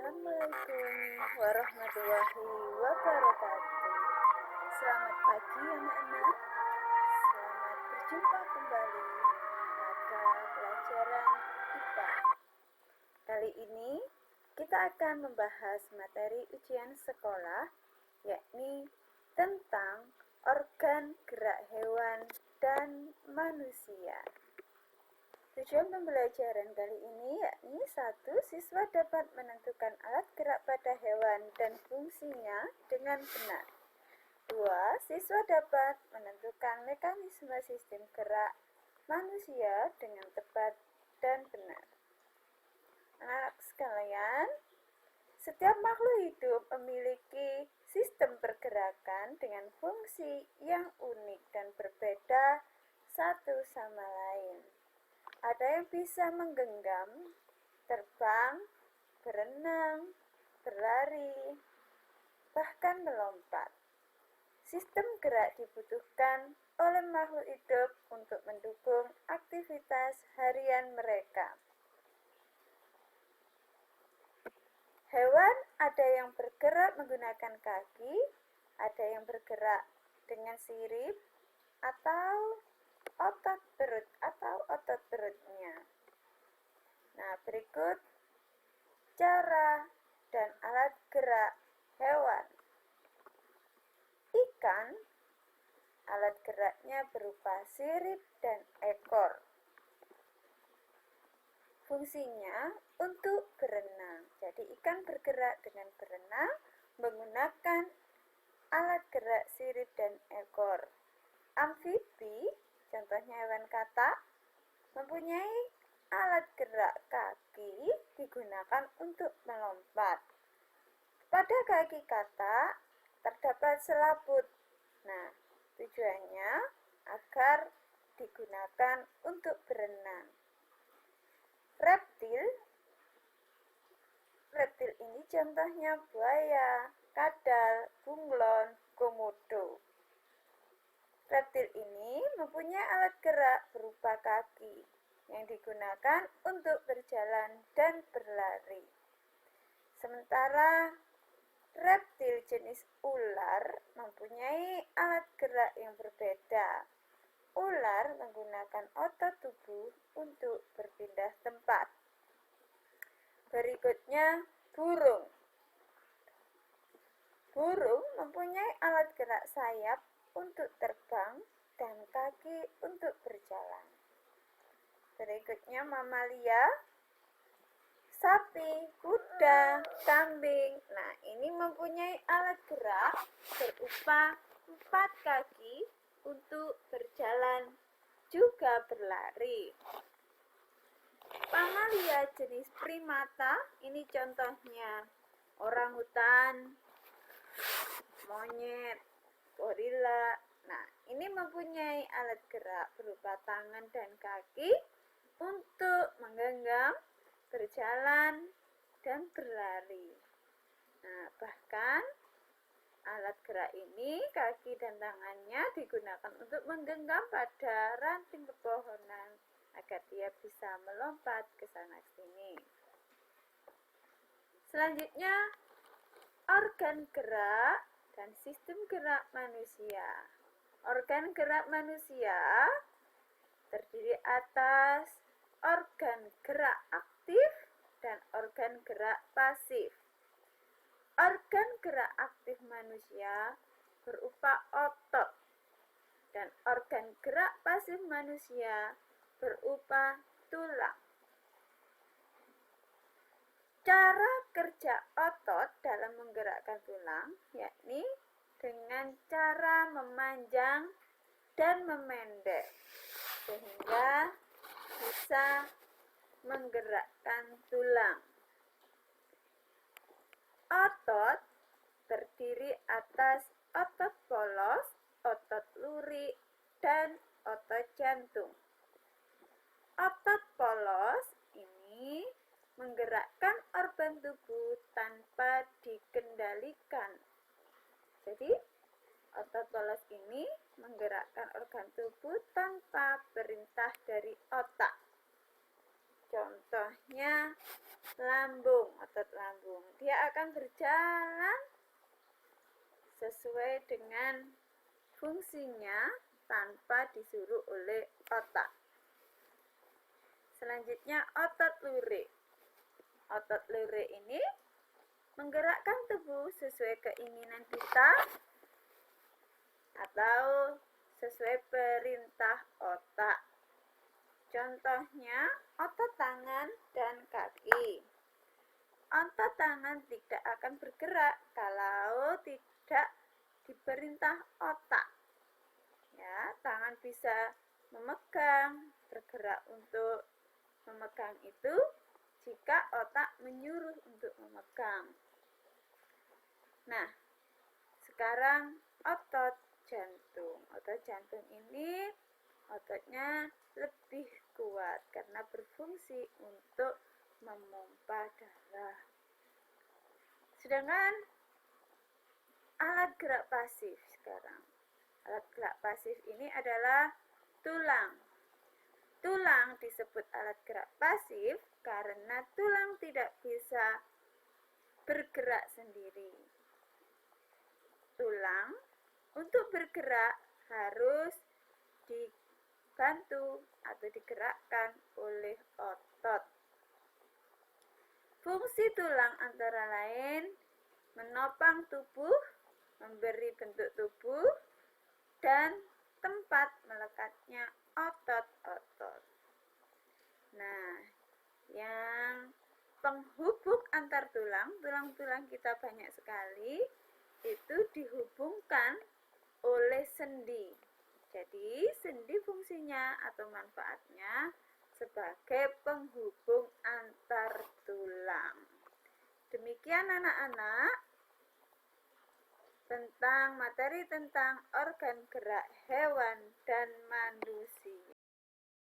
Assalamualaikum warahmatullahi wabarakatuh. Selamat pagi anak-anak. Selamat berjumpa kembali pada pelajaran IPA. Kali ini kita akan membahas materi ujian sekolah, yakni tentang organ gerak hewan dan manusia. Tujuan pembelajaran kali ini yakni 1. Siswa dapat menentukan alat gerak pada hewan dan fungsinya dengan benar. 2. Siswa dapat menentukan mekanisme sistem gerak manusia dengan tepat dan benar. Anak sekalian, setiap makhluk hidup memiliki sistem pergerakan dengan fungsi yang unik dan berbeda satu sama lain. Ada yang bisa menggenggam, terbang, berenang, berlari, bahkan melompat. Sistem gerak dibutuhkan oleh makhluk hidup untuk mendukung aktivitas harian mereka. Hewan ada yang bergerak menggunakan kaki, ada yang bergerak dengan sirip atau otot perutnya. Nah, berikut cara dan alat gerak hewan. Ikan, alat geraknya berupa sirip dan ekor. Fungsinya untuk berenang. Jadi ikan bergerak dengan berenang menggunakan alat gerak sirip dan ekor. Amfibi, contohnya hewan katak, mempunyai alat gerak kaki digunakan untuk melompat. Pada kaki katak terdapat selaput. Nah, tujuannya agar digunakan untuk berenang. Reptil ini contohnya buaya, kadal, bunglon, komodo. Reptil ini mempunyai alat gerak berupa kaki yang digunakan untuk berjalan dan berlari. Sementara reptil jenis ular mempunyai alat gerak yang berbeda. Ular menggunakan otot tubuh untuk berpindah tempat. Berikutnya, burung. Burung mempunyai alat gerak sayap untuk terbang dan kaki untuk berjalan. Berikutnya mamalia, sapi, kuda, kambing. Nah, ini mempunyai alat gerak berupa 4 kaki untuk berjalan juga berlari. Mamalia jenis primata, ini contohnya orangutan, monyet, gorila. Nah, ini mempunyai alat gerak berupa tangan dan kaki untuk menggenggam, berjalan, dan berlari. Nah, bahkan alat gerak ini, kaki dan tangannya digunakan untuk menggenggam pada ranting pepohonan agar dia bisa melompat ke sana sini. Selanjutnya, organ gerak dan sistem gerak manusia. Organ gerak manusia terdiri atas organ gerak aktif dan organ gerak pasif. Organ gerak aktif manusia berupa otot dan organ gerak pasif manusia berupa tulang. Cara kerja otot dalam menggerakkan tulang yakni dengan cara memanjang dan memendek sehingga bisa menggerakkan tulang. Otot terdiri atas otot polos, otot lurik, dan otot jantung. Otot polos ini menggerakkan organ tubuh tanpa dikendalikan. Jadi, otot polos ini menggerakkan organ tubuh tanpa perintah dari otak. Contohnya lambung. otot lambung. Dia akan berjalan sesuai dengan fungsinya tanpa disuruh oleh otak. Selanjutnya otot lurik. Otot lurik ini menggerakkan tubuh sesuai keinginan kita atau sesuai perintah otak. Contohnya otot tangan dan kaki. Otot tangan tidak akan bergerak kalau tidak diperintah otak. Ya, tangan bisa memegang, bergerak untuk memegang itu jika otak menyuruh untuk memegang. Nah, sekarang otot jantung. Otot jantung ini ototnya lebih kuat karena berfungsi untuk memompa darah. Sedangkan alat gerak pasif sekarang. Alat gerak pasif ini adalah tulang. Tulang disebut alat gerak pasif karena tulang tidak bisa bergerak sendiri. Tulang untuk bergerak harus dibantu atau digerakkan oleh otot. Fungsi tulang antara lain menopang tubuh, memberi bentuk tubuh, dan tempat melekatnya otot-otot. Nah, yang penghubung antar tulang, tulang-tulang kita banyak sekali, itu dihubungkan oleh sendi. Jadi, sendi fungsinya atau manfaatnya sebagai penghubung antar tulang. Demikian anak-anak tentang materi tentang organ gerak hewan dan manusia.